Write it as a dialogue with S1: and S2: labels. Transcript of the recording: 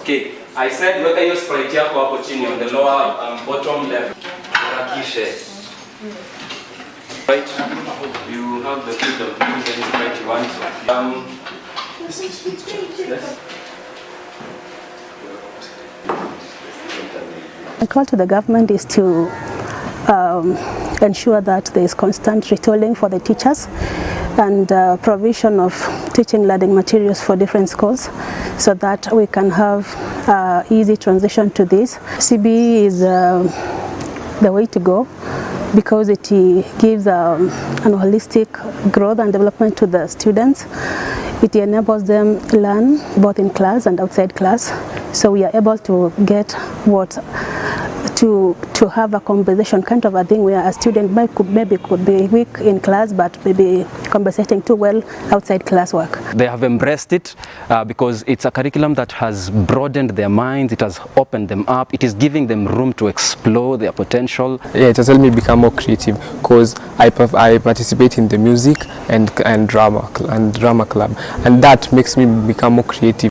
S1: Okay, I said weka hiyo sprite yako hapo chini on the lower bottom left. Harakishe. Right, you have the freedom to use any sprite you want. Yes.
S2: My call to the government is to ensure that there is constant retooling for the teachers and provision of teaching learning materials for different schools so that we can have easy transition to this. CBE is the way to go because it gives an holistic growth and development to the students. It enables them to learn both in class and outside class, so we are able to get to have a conversation kind of a thing where a student maybe could be weak in class but maybe conversating too well outside classwork.
S3: They have embraced it because it's a curriculum that has broadened their minds, it has opened them up, it is giving them room to explore their potential.
S4: Yeah, it has helped me become more creative because I participate in the music and drama club, and that makes me become more creative.